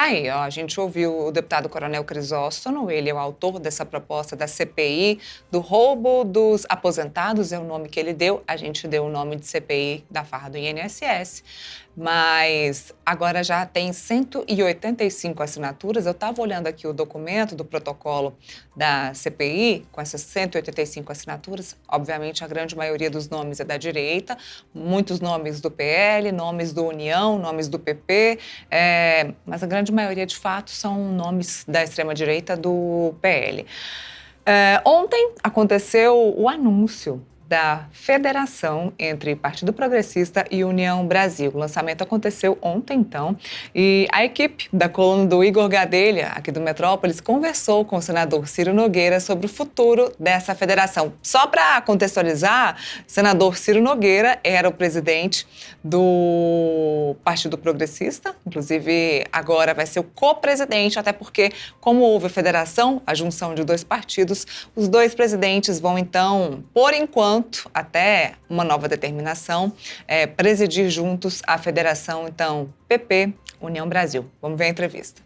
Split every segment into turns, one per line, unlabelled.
Tá aí, ó, a gente ouviu o deputado Coronel Crisóstomo, ele é o autor dessa proposta da CPI do roubo dos aposentados, é o nome que ele deu, a gente deu o nome de CPI da farra do INSS, mas agora já tem 185 assinaturas. Eu estava olhando aqui o documento do protocolo da CPI, com essas 185 assinaturas, obviamente a grande maioria dos nomes é da direita, muitos nomes do PL, nomes do União, nomes do PP, mas a grande maioria, de fato, são nomes da extrema-direita do PL. Ontem aconteceu o anúncio da federação entre Partido Progressista e União Brasil. O lançamento aconteceu ontem, então, e a equipe da coluna do Igor Gadelha, aqui do Metrópolis, conversou com o senador Ciro Nogueira sobre o futuro dessa federação. Só para contextualizar, o senador Ciro Nogueira era o presidente do Partido Progressista, inclusive agora vai ser o co-presidente, até porque, como houve a federação, a junção de dois partidos, os dois presidentes vão, então, por enquanto, até uma nova determinação, presidir juntos a federação, então, PP, União Brasil. Vamos ver a entrevista.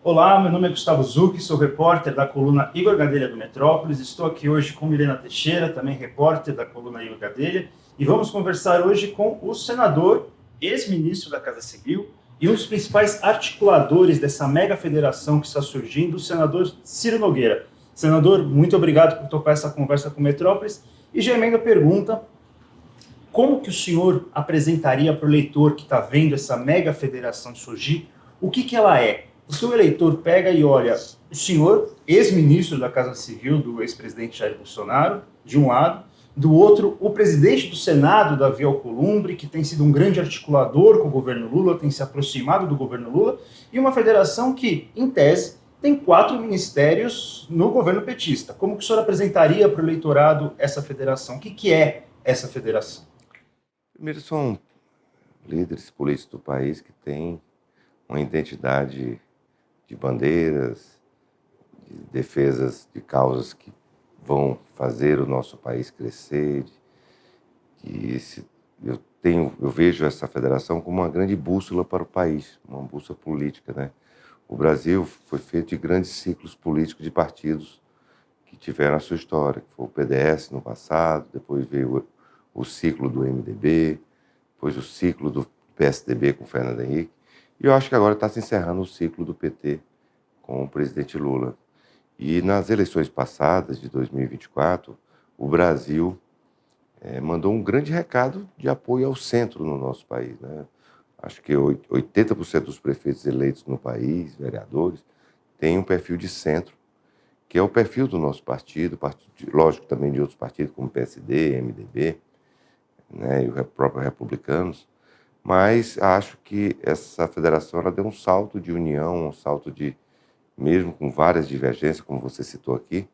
Olá, meu nome é Gustavo Zucchi, sou repórter da coluna Igor Gadelha do Metrópolis. Estou aqui hoje com Milena Teixeira, também repórter da coluna Igor Gadelha, e vamos conversar hoje com o senador, ex-ministro da Casa Civil e um dos principais articuladores dessa mega federação que está surgindo, o senador Ciro Nogueira. Senador, muito obrigado por topar essa conversa com o Metrópolis. E já emenda a pergunta, como que o senhor apresentaria para o eleitor que está vendo essa mega federação surgir, o que ela é? Porque o eleitor pega e olha o senhor, ex-ministro da Casa Civil, do ex-presidente Jair Bolsonaro, de um lado, do outro, o presidente do Senado, Davi Alcolumbre, que tem sido um grande articulador com o governo Lula, tem se aproximado do governo Lula, e uma federação que, em tese, tem 4 ministérios no governo petista. Como que o senhor apresentaria para o eleitorado essa federação? O que é essa federação?
Primeiro, são líderes políticos do país que têm uma identidade de bandeiras, de defesas de causas que vão fazer o nosso país crescer. Eu vejo essa federação como uma grande bússola para o país, uma bússola política, né? O Brasil foi feito de grandes ciclos políticos de partidos que tiveram a sua história, que foi o PDS no passado, depois veio o ciclo do MDB, depois o ciclo do PSDB com o Fernando Henrique, e eu acho que agora está se encerrando o ciclo do PT com o presidente Lula. E nas eleições passadas, de 2024, o Brasil mandou um grande recado de apoio ao centro no nosso país, né? Acho que 80% dos prefeitos eleitos no país, vereadores, têm um perfil de centro, que é o perfil do nosso partido, lógico também de outros partidos, como PSD, MDB, né, e o próprio Republicanos, mas acho que essa federação ela deu um salto de união, um salto de, mesmo com várias divergências, como você citou aqui,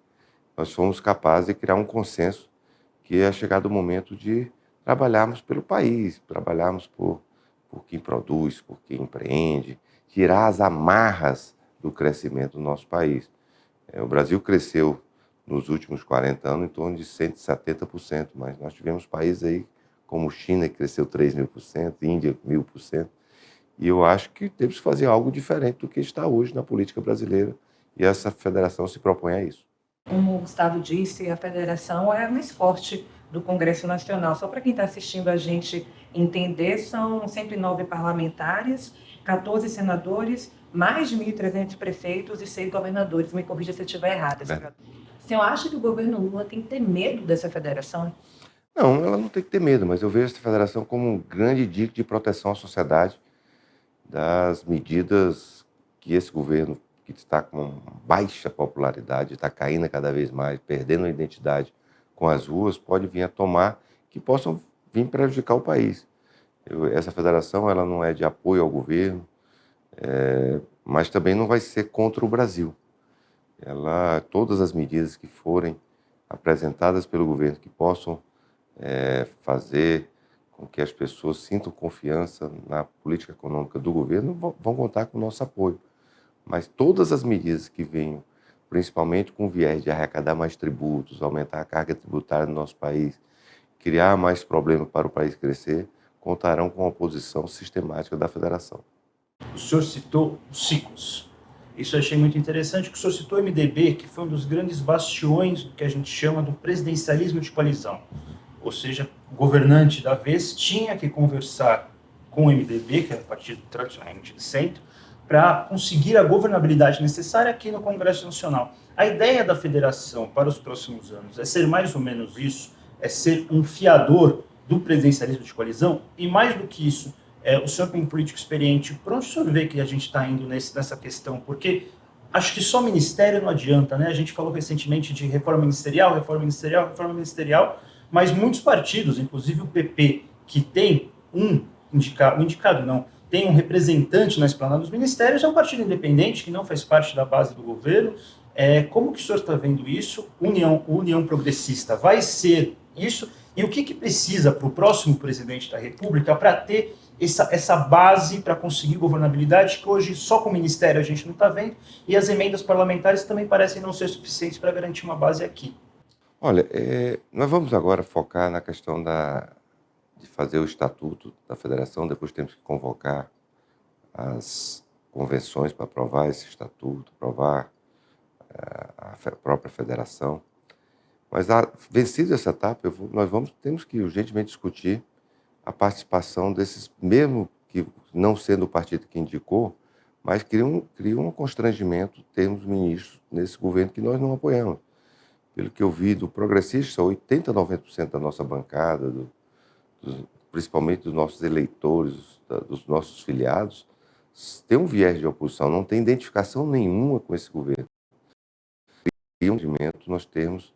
nós fomos capazes de criar um consenso que é chegado o momento de trabalharmos pelo país, trabalharmos por quem produz, por quem empreende, tirar as amarras do crescimento do nosso país. O Brasil cresceu nos últimos 40 anos em torno de 170%, mas nós tivemos países aí como China, que cresceu 3.000%, Índia, 1.000%, e eu acho que temos que fazer algo diferente do que está hoje na política brasileira, e essa federação se propõe a isso.
Como o Gustavo disse, a federação é a mais forte do Congresso Nacional. Só para quem está assistindo a gente entender, são 109 parlamentares, 14 senadores, mais de 1.300 prefeitos e 6 governadores. Me corrija se eu estiver errada. O senhor acha que o governo Lula tem que ter medo dessa federação?
Não, ela não tem que ter medo, mas eu vejo essa federação como um grande dique de proteção à sociedade das medidas que esse governo, que está com uma baixa popularidade, está caindo cada vez mais, perdendo a identidade com as ruas, pode vir a tomar, que possam vir prejudicar o país. Essa federação ela não é de apoio ao governo, mas também não vai ser contra o Brasil. Todas as medidas que forem apresentadas pelo governo que possam fazer com que as pessoas sintam confiança na política econômica do governo vão contar com o nosso apoio. Mas todas as medidas que venham, principalmente com o viés de arrecadar mais tributos, aumentar a carga tributária no nosso país, criar mais problemas para o país crescer, contarão com a oposição sistemática da federação.
O senhor citou os ciclos. Isso eu achei muito interessante, que o senhor citou o MDB, que foi um dos grandes bastiões do que a gente chama do presidencialismo de coalizão. Ou seja, o governante da vez tinha que conversar com o MDB, que era o partido tradicionalmente de centro, para conseguir a governabilidade necessária aqui no Congresso Nacional. A ideia da federação para os próximos anos é ser mais ou menos isso, é ser um fiador do presidencialismo de coalizão, e mais do que isso, o senhor como político experiente, por onde o senhor vê que a gente está indo nessa questão? Porque acho que só ministério não adianta, né? A gente falou recentemente de reforma ministerial, mas muitos partidos, inclusive o PP, que tem tem um representante na esplanada dos ministérios, é um partido independente que não faz parte da base do governo. Como que o senhor está vendo isso? União Progressista vai ser isso? E o que precisa para o próximo presidente da República para ter essa base para conseguir governabilidade, que hoje só com o Ministério a gente não está vendo, e as emendas parlamentares também parecem não ser suficientes para garantir uma base aqui?
Olha, nós vamos agora focar na questão de fazer o estatuto da federação, depois temos que convocar as convenções para aprovar esse estatuto, aprovar a própria federação. Mas, vencida essa etapa, temos que urgentemente discutir a participação desses, mesmo que não sendo o partido que indicou, mas cria um constrangimento termos ministros nesse governo que nós não apoiamos. Pelo que eu vi do progressista, 80%, 90% da nossa bancada, principalmente dos nossos eleitores, dos nossos filiados, tem um viés de oposição, não tem identificação nenhuma com esse governo. E nós temos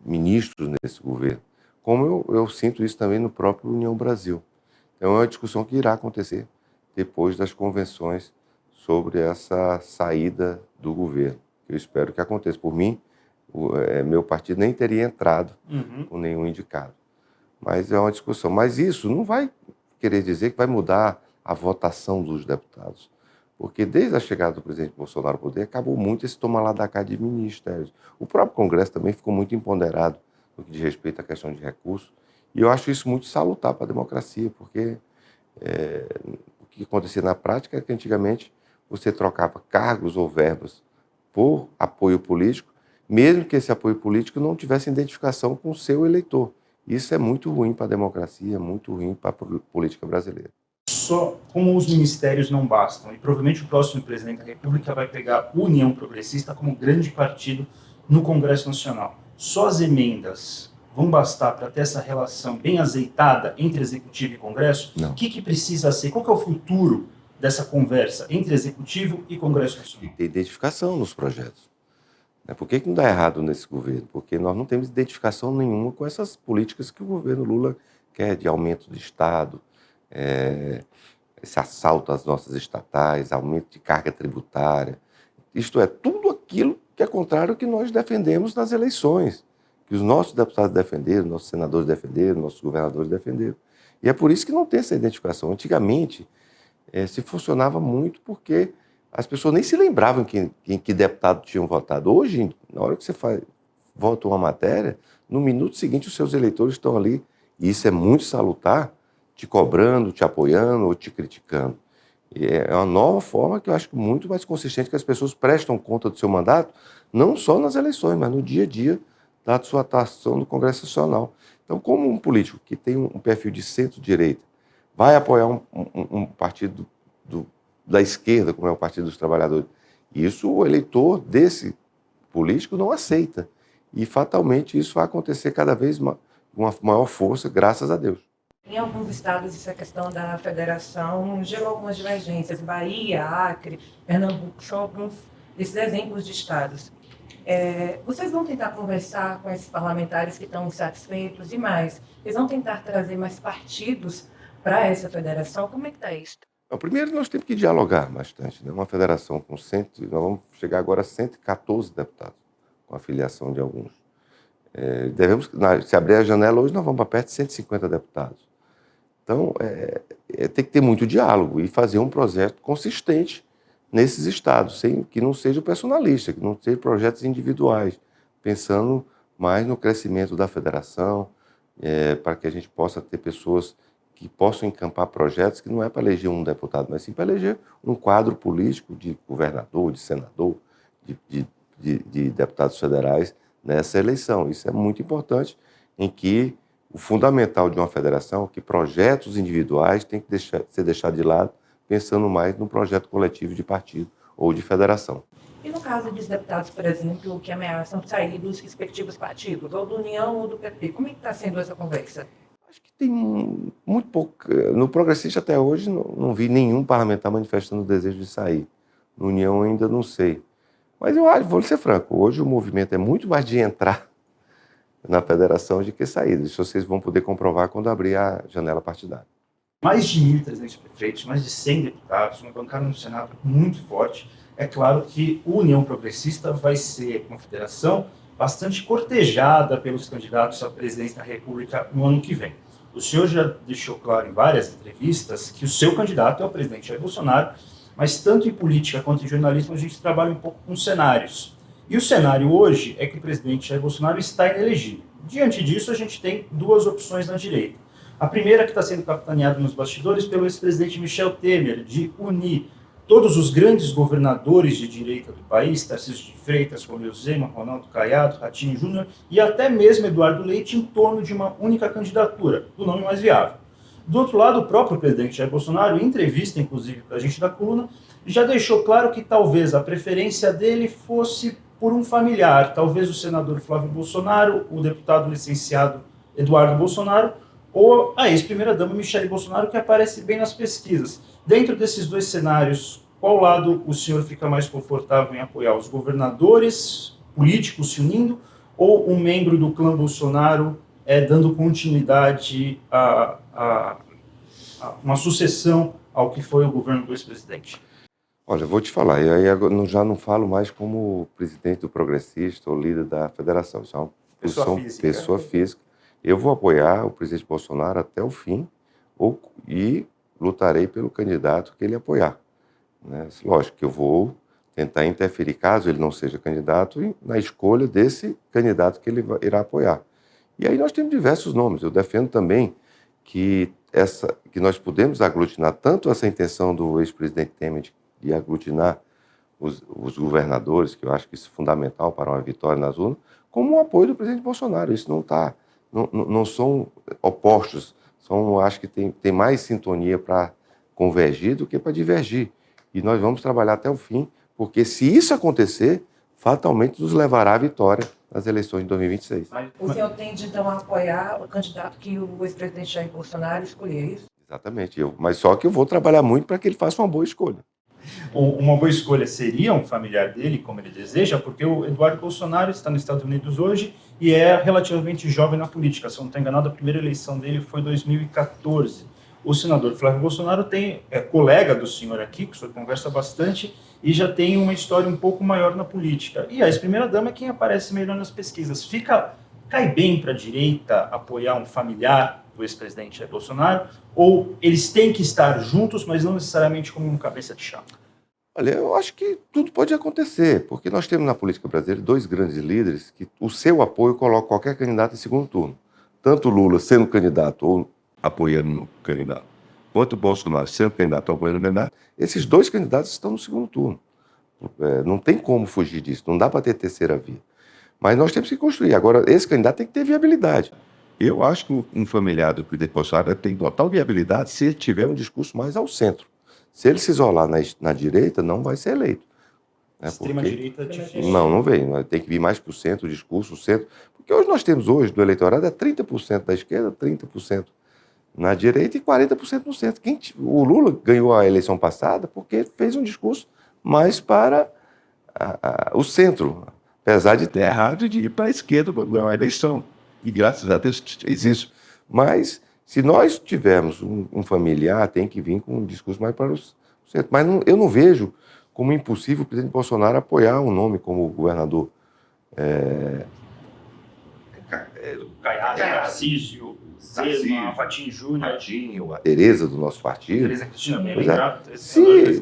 ministros nesse governo, como eu sinto isso também no próprio União Brasil. Então, é uma discussão que irá acontecer depois das convenções sobre essa saída do governo. Eu espero que aconteça. Por mim, meu partido nem teria entrado com nenhum indicado. Mas é uma discussão. Mas isso não vai querer dizer que vai mudar a votação dos deputados. Porque desde a chegada do presidente Bolsonaro ao poder, acabou muito esse toma lá da cá de ministérios. O próprio Congresso também ficou muito empoderado no que diz respeito à questão de recursos. E eu acho isso muito salutar para a democracia, porque o que acontecia na prática é que antigamente você trocava cargos ou verbas por apoio político, mesmo que esse apoio político não tivesse identificação com o seu eleitor. Isso é muito ruim para a democracia, é muito ruim para a política brasileira.
Só como os ministérios não bastam, e provavelmente o próximo presidente da República vai pegar a União Progressista como grande partido no Congresso Nacional. Só as emendas vão bastar para ter essa relação bem azeitada entre Executivo e Congresso?
Não.
O que precisa ser? Qual que é o futuro dessa conversa entre Executivo e Congresso Nacional?
E ter identificação nos projetos. Por que não dá errado nesse governo? Porque nós não temos identificação nenhuma com essas políticas que o governo Lula quer, de aumento de Estado, esse assalto às nossas estatais, aumento de carga tributária. Isto é, tudo aquilo que é contrário ao que nós defendemos nas eleições, que os nossos deputados defenderam, nossos senadores defenderam, nossos governadores defenderam. E é por isso que não tem essa identificação. Antigamente, se funcionava muito porque as pessoas nem se lembravam em que deputado tinham votado. Hoje, na hora que você vota uma matéria, no minuto seguinte os seus eleitores estão ali, e isso é muito salutar, te cobrando, te apoiando ou te criticando. E é uma nova forma que eu acho muito mais consistente, que as pessoas prestam conta do seu mandato, não só nas eleições, mas no dia a dia da sua atuação no Congresso Nacional. Então, como um político que tem um perfil de centro-direita vai apoiar um partido da esquerda, como é o Partido dos Trabalhadores, isso o eleitor desse político não aceita. E, fatalmente, isso vai acontecer cada vez com uma maior força, graças a Deus.
Em alguns estados, essa questão da federação gerou algumas divergências. Bahia, Acre, Pernambuco são alguns desses exemplos de estados. Vocês vão tentar conversar com esses parlamentares que estão insatisfeitos e mais? Eles vão tentar trazer mais partidos para essa federação? Como é que está isso?
Primeiro, nós temos que dialogar bastante. Uma federação com nós vamos chegar agora a 114 deputados, com a filiação de alguns. Se abrir a janela hoje, nós vamos para perto de 150 deputados. Então, tem que ter muito diálogo e fazer um projeto consistente nesses estados, que não seja personalista, que não seja projetos individuais, pensando mais no crescimento da federação, para que a gente possa ter pessoas que possam encampar projetos que não é para eleger um deputado, mas sim para eleger um quadro político de governador, de senador, de deputados federais nessa eleição. Isso é muito importante, em que o fundamental de uma federação é que projetos individuais têm que ser deixados de lado, pensando mais no projeto coletivo de partido ou de federação.
E no caso dos deputados, por exemplo, que ameaçam sair dos respectivos partidos, ou do União ou do PP, como é que está sendo essa conversa?
Acho que tem muito pouco. No Progressista, até hoje, não vi nenhum parlamentar manifestando o desejo de sair. No União, ainda não sei. Mas eu acho, vou ser franco, hoje o movimento é muito mais de entrar na federação do que sair. Isso vocês vão poder comprovar quando abrir a janela partidária.
Mais de 1.300 prefeitos, mais de 100 deputados, uma bancada no Senado muito forte. É claro que a União Progressista vai ser uma federação bastante cortejada pelos candidatos à presidência da República no ano que vem. O senhor já deixou claro em várias entrevistas que o seu candidato é o presidente Jair Bolsonaro, mas tanto em política quanto em jornalismo a gente trabalha um pouco com cenários. E o cenário hoje é que o presidente Jair Bolsonaro está inelegível. Diante disso, a gente tem duas opções na direita. A primeira, que está sendo capitaneada nos bastidores pelo ex-presidente Michel Temer, de unir todos os grandes governadores de direita do país, Tarcísio de Freitas, Romeu Zema, Ronaldo Caiado, Ratinho Júnior e até mesmo Eduardo Leite em torno de uma única candidatura, do nome mais viável. Do outro lado, o próprio presidente Jair Bolsonaro, em entrevista, inclusive, para a gente da coluna, já deixou claro que talvez a preferência dele fosse por um familiar, talvez o senador Flávio Bolsonaro, o deputado licenciado Eduardo Bolsonaro, ou a ex-primeira-dama Michele Bolsonaro, que aparece bem nas pesquisas. Dentro desses dois cenários, qual lado o senhor fica mais confortável em apoiar? Os governadores políticos se unindo ou um membro do clã Bolsonaro dando continuidade a uma sucessão ao que foi o governo do ex-presidente?
Olha, vou te falar, e aí eu já não falo mais como presidente do Progressista ou líder da federação, isso é uma pessoa física. Eu vou apoiar o presidente Bolsonaro até o fim e lutarei pelo candidato que ele apoiar. Né? Lógico que eu vou tentar interferir, caso ele não seja candidato, na escolha desse candidato que ele irá apoiar. E aí nós temos diversos nomes. Eu defendo também que nós podemos aglutinar tanto essa intenção do ex-presidente Temer de aglutinar os governadores, que eu acho que isso é fundamental para uma vitória nas urnas, como o apoio do presidente Bolsonaro. Isso não são opostos, acho que tem mais sintonia para convergir do que para divergir. E nós vamos trabalhar até o fim, porque se isso acontecer, fatalmente nos levará à vitória nas eleições de 2026.
O senhor tende, então, a apoiar o candidato que o ex-presidente Jair Bolsonaro escolher, isso?
Exatamente, mas só que eu vou trabalhar muito para que ele faça uma boa escolha.
Uma boa escolha seria um familiar dele, como ele deseja, porque o Eduardo Bolsonaro está nos Estados Unidos hoje e é relativamente jovem na política. Se eu não estou enganado, a primeira eleição dele foi em 2014. O senador Flávio Bolsonaro é colega do senhor aqui, que o senhor conversa bastante, e já tem uma história um pouco maior na política. E a ex-primeira-dama é quem aparece melhor nas pesquisas. Cai bem para a direita apoiar um familiar do ex-presidente Jair Bolsonaro, ou eles têm que estar juntos, mas não necessariamente como um cabeça de chapa?
Olha, eu acho que tudo pode acontecer, porque nós temos na política brasileira dois grandes líderes que o seu apoio coloca qualquer candidato em segundo turno. Tanto Lula sendo candidato ou apoiando o candidato, quanto Bolsonaro sendo candidato ou apoiando o candidato, esses dois candidatos estão no segundo turno. Não tem como fugir disso, não dá para ter terceira via. Mas nós temos que construir. Agora, esse candidato tem que ter viabilidade. Eu acho que um familiar do presidente Bolsonaro tem total viabilidade se ele tiver um discurso mais ao centro. Se ele se isolar na direita, não vai ser eleito.
Extrema-direita é difícil.
Não vem. Tem que vir mais para o centro, o discurso, o centro. Porque hoje nós temos do eleitorado 30% da esquerda, 30% na direita e 40% no centro. O Lula ganhou a eleição passada porque fez um discurso mais para o centro. Apesar de ter errado de ir para a esquerda para ganhar a eleição. E graças a Deus fez isso. Mas se nós tivermos um familiar, tem que vir com um discurso mais para o centro. Mas eu não vejo como impossível o presidente Bolsonaro apoiar um nome como o governador
Caiado, Tarcísio, Zema, Ratinho Júnior,
a Tereza do nosso partido.
Tereza Cristina,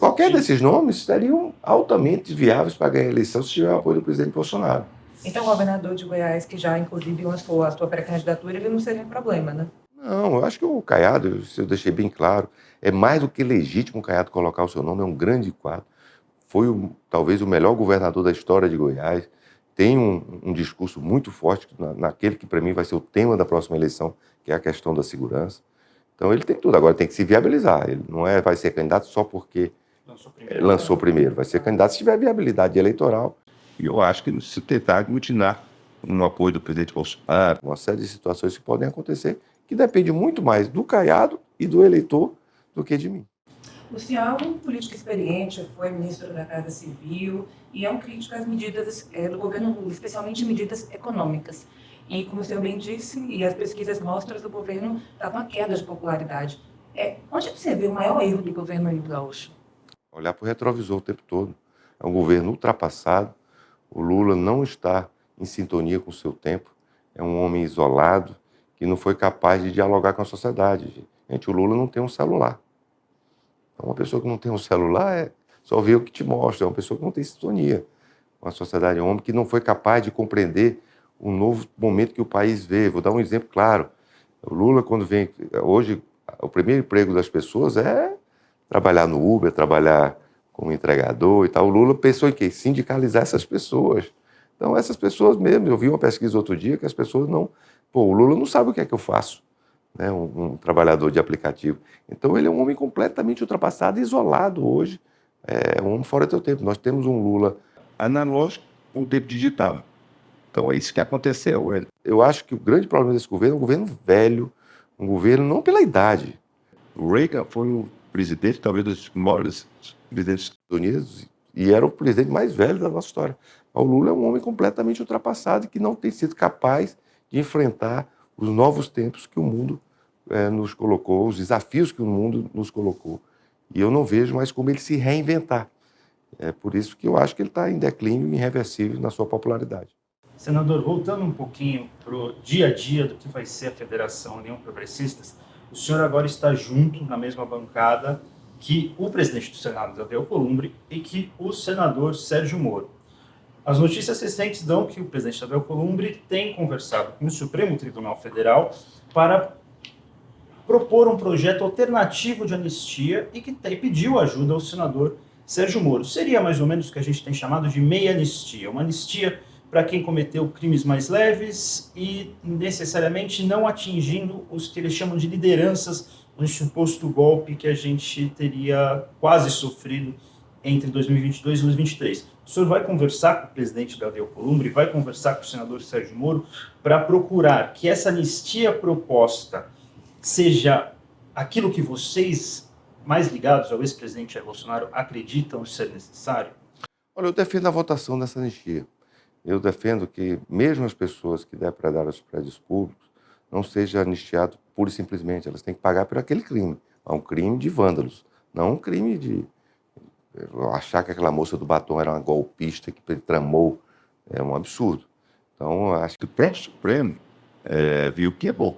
Qualquer desses nomes seriam altamente viáveis para ganhar a eleição se tiver o apoio do presidente Bolsonaro.
Então, o governador de Goiás, que já, inclusive, lançou a sua pré-candidatura, ele não seria um problema, né?
Não, eu acho que o Caiado, isso eu deixei bem claro, é mais do que legítimo o Caiado colocar o seu nome, é um grande quadro. Foi talvez o melhor governador da história de Goiás, tem um discurso muito forte naquele que para mim vai ser o tema da próxima eleição, que é a questão da segurança. Então ele tem tudo, agora tem que se viabilizar, ele não vai ser candidato só porque lançou primeiro, vai ser candidato se tiver viabilidade eleitoral.
E eu acho que se tentar aglutinar no apoio do presidente Bolsonaro.
Uma série de situações que podem acontecer, que depende muito mais do Caiado e do eleitor do que de mim.
O senhor é um político experiente, foi ministro da Casa Civil e é um crítico às medidas do governo Lula, especialmente medidas econômicas. E, como o senhor bem disse, e as pesquisas mostram que o governo está com uma queda de popularidade. Onde você vê o maior erro do governo gaúcho?
Olhar para o retrovisor o tempo todo. É um governo ultrapassado, o Lula não está em sintonia com o seu tempo, é um homem isolado que não foi capaz de dialogar com a sociedade. Gente, o Lula não tem um celular. Então, uma pessoa que não tem um celular só vê o que te mostra, é uma pessoa que não tem sintonia com a sociedade, é um homem que não foi capaz de compreender o novo momento que o país vê. Vou dar um exemplo claro. O Lula, quando vem... Hoje, o primeiro emprego das pessoas é trabalhar no Uber, trabalhar como entregador e tal. O Lula pensou em quê? Sindicalizar essas pessoas. Então, essas pessoas mesmo... Eu vi uma pesquisa outro dia que as pessoas não... Pô, o Lula não sabe o que é que eu faço, né? Um trabalhador de aplicativo. Então, ele é um homem completamente ultrapassado, isolado hoje. É um homem fora do seu tempo. Nós temos um Lula
Analógico com o tempo digital. Então é isso que aconteceu.
Eu acho que o grande problema desse governo é um governo velho, um governo não pela idade.
O Reagan foi o presidente, talvez, dos maiores presidentes
Estados Unidos, e era o presidente mais velho da nossa história. O Lula é um homem completamente ultrapassado e que não tem sido capaz de enfrentar os novos tempos que o mundo nos colocou, os desafios que o mundo nos colocou. E eu não vejo mais como ele se reinventar. É por isso que eu acho que ele está em declínio irreversível na sua popularidade.
Senador, voltando um pouquinho para o dia a dia do que vai ser a Federação União Progressistas, o senhor agora está junto na mesma bancada que o presidente do Senado, Davi Alcolumbre, e que o senador Sérgio Moro. As notícias recentes dão que o presidente Davi Alcolumbre tem conversado com o Supremo Tribunal Federal para propor um projeto alternativo de anistia e que pediu ajuda ao senador Sérgio Moro. Seria mais ou menos o que a gente tem chamado de meia anistia, uma anistia para quem cometeu crimes mais leves e necessariamente não atingindo os que eles chamam de lideranças no suposto golpe que a gente teria quase sofrido entre 2022 e 2023. O senhor vai conversar com o presidente Davi Alcolumbre, vai conversar com o senador Sérgio Moro para procurar que essa anistia proposta seja aquilo que vocês, mais ligados ao ex-presidente Jair Bolsonaro, acreditam ser necessário?
Olha, eu defendo a votação dessa anistia. Eu defendo que mesmo as pessoas que depredaram os prédios públicos não sejam anistiadas pura e simplesmente. Elas têm que pagar por aquele crime. É um crime de vândalos, não um crime de achar que aquela moça do batom era uma golpista que tramou. É um absurdo. Então, acho que
O próprio Supremo viu que é bom.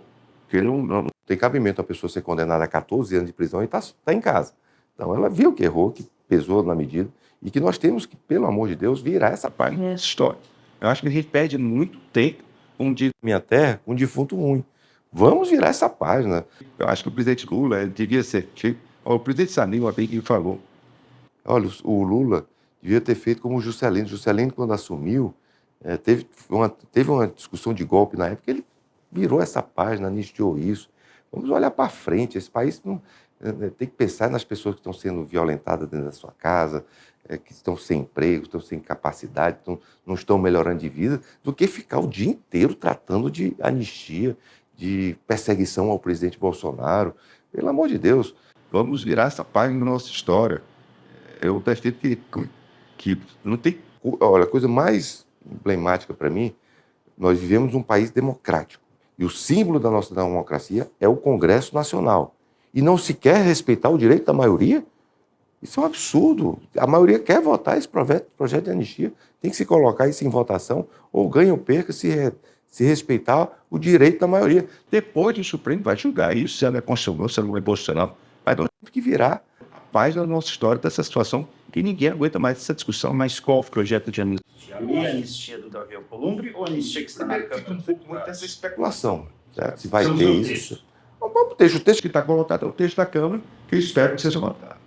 porque não tem cabimento a pessoa ser condenada a 14 anos de prisão e tá em casa. Então, ela viu que errou, que pesou na medida, e que nós temos que, pelo amor de Deus, virar essa página.
Página história. Eu acho que a gente perde muito tempo com
Minha terra, um defunto ruim. Vamos virar essa página.
Eu acho que o presidente Lula devia ser tipo. O presidente Sarney uma vez que falou.
Olha, o Lula devia ter feito como o Juscelino. Juscelino, quando assumiu, teve uma discussão de golpe na época, ele virou essa página, anistiou isso. Vamos olhar para frente. Esse país tem que pensar nas pessoas que estão sendo violentadas dentro da sua casa, que estão sem emprego, estão sem capacidade, não estão melhorando de vida, do que ficar o dia inteiro tratando de anistia, de perseguição ao presidente Bolsonaro. Pelo amor de Deus.
Vamos virar essa página da nossa história. Eu defendo que não tem.
Olha, a coisa mais emblemática para mim, nós vivemos um país democrático. E o símbolo da nossa democracia é o Congresso Nacional. E não se quer respeitar o direito da maioria? Isso é um absurdo. A maioria quer votar esse projeto de anistia. Tem que se colocar isso em votação, ou ganha ou perca, se respeitar o direito da maioria.
Depois o Supremo vai julgar isso, se ela é constitucional, se ela não é constitucional. Mas nós
Tem que virar.
a página da nossa história dessa situação que ninguém aguenta mais essa discussão. Mas qual projeto de anistia?
A meia anistia do Davi Alcolumbre ou a anistia que está marcando
Muita essa especulação.
Especulação. Certo? Se vai
São
ter
os
isso.
O texto que está colocado é o texto da Câmara, que eu espero que seja votado.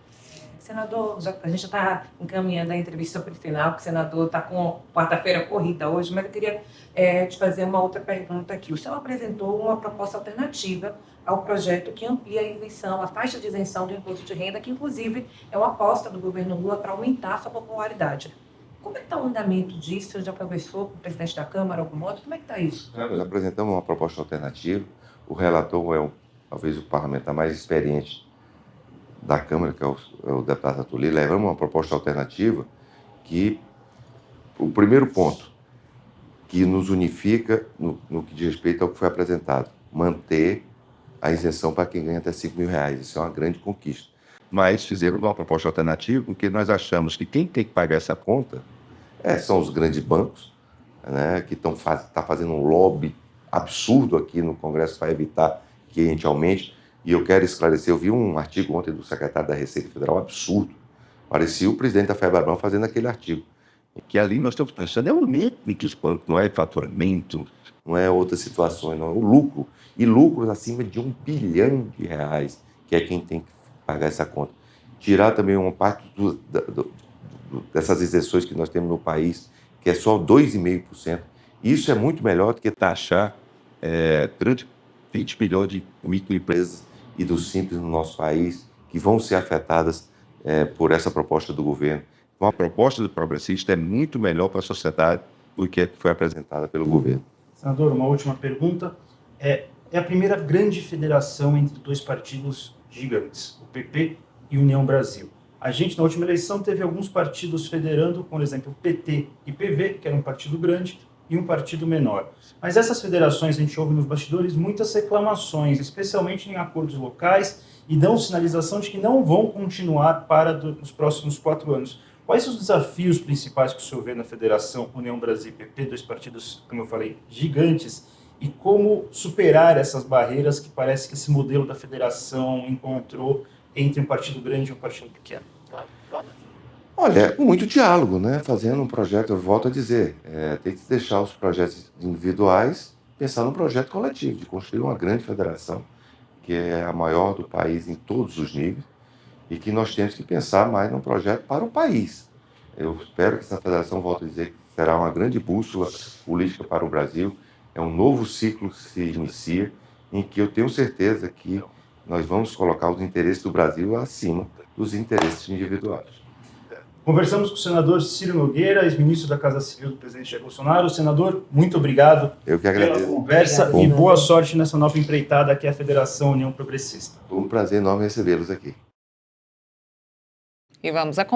Senador, a gente já está encaminhando a entrevista para o final, que o senador está com quarta-feira corrida hoje, mas eu queria te fazer uma outra pergunta aqui. O senhor apresentou uma proposta alternativa ao projeto que amplia a isenção, a faixa de isenção do imposto de renda, que inclusive é uma aposta do governo Lula para aumentar a sua popularidade. Como é que está o andamento disso? O senhor já conversou com o presidente da Câmara, algum modo? Como é que está isso?
Nós apresentamos uma proposta alternativa. O relator é talvez o parlamentar mais experiente da Câmara, que é o deputado Arthur Lira. Levamos uma proposta alternativa que, o primeiro ponto, que nos unifica no que diz respeito ao que foi apresentado, manter a isenção para quem ganha até R$5.000. Isso é uma grande conquista.
Mas fizeram uma proposta alternativa, porque nós achamos que quem tem que pagar essa conta
São os grandes bancos, né, que estão fazendo um lobby absurdo aqui no Congresso para evitar que a gente aumente. E eu quero esclarecer, eu vi um artigo ontem do secretário da Receita Federal absurdo. Parecia o presidente da Febraban fazendo aquele artigo.
que ali nós estamos pensando, é o limite que os bancos, não é faturamento.
Não é outras situações, não. É o lucro. E lucros acima de R$1 bilhão, que é quem tem que pagar essa conta. Tirar também uma parte dessas isenções que nós temos no país, que é só 2,5%. Isso é muito melhor do que taxar 20 milhões de microempresas e do Simples no nosso país, que vão ser afetadas por essa proposta do governo.
Uma proposta do progressista é muito melhor para a sociedade do que a que foi apresentada pelo governo.
Senador, uma última pergunta. É a primeira grande federação entre dois partidos gigantes, o PP e União Brasil. A gente, na última eleição, teve alguns partidos federando, por exemplo, o PT e PV, que era um partido grande, e um partido menor. Mas essas federações, a gente ouve nos bastidores muitas reclamações, especialmente em acordos locais, e dão sinalização de que não vão continuar nos próximos 4 anos. Quais são os desafios principais que o senhor vê na Federação União Brasil e PP, dois partidos, como eu falei, gigantes, e como superar essas barreiras que parece que esse modelo da federação encontrou entre um partido grande e um partido pequeno?
Olha, com muito diálogo, né? Fazendo um projeto, eu volto a dizer, tem que deixar os projetos individuais, pensar num projeto coletivo, de construir uma grande federação, que é a maior do país em todos os níveis, e que nós temos que pensar mais num projeto para o país. Eu espero que essa federação, volto a dizer, que será uma grande bússola política para o Brasil. É um novo ciclo que se inicia, em que eu tenho certeza que nós vamos colocar os interesses do Brasil acima dos interesses individuais.
Conversamos com o senador Ciro Nogueira, ex-ministro da Casa Civil do presidente Jair Bolsonaro. Senador, muito obrigado
Eu que agradeço.
pela conversa e boa sorte nessa nova empreitada que é a Federação União Progressista.
Foi um prazer enorme recebê-los aqui.
E vamos acompanhar.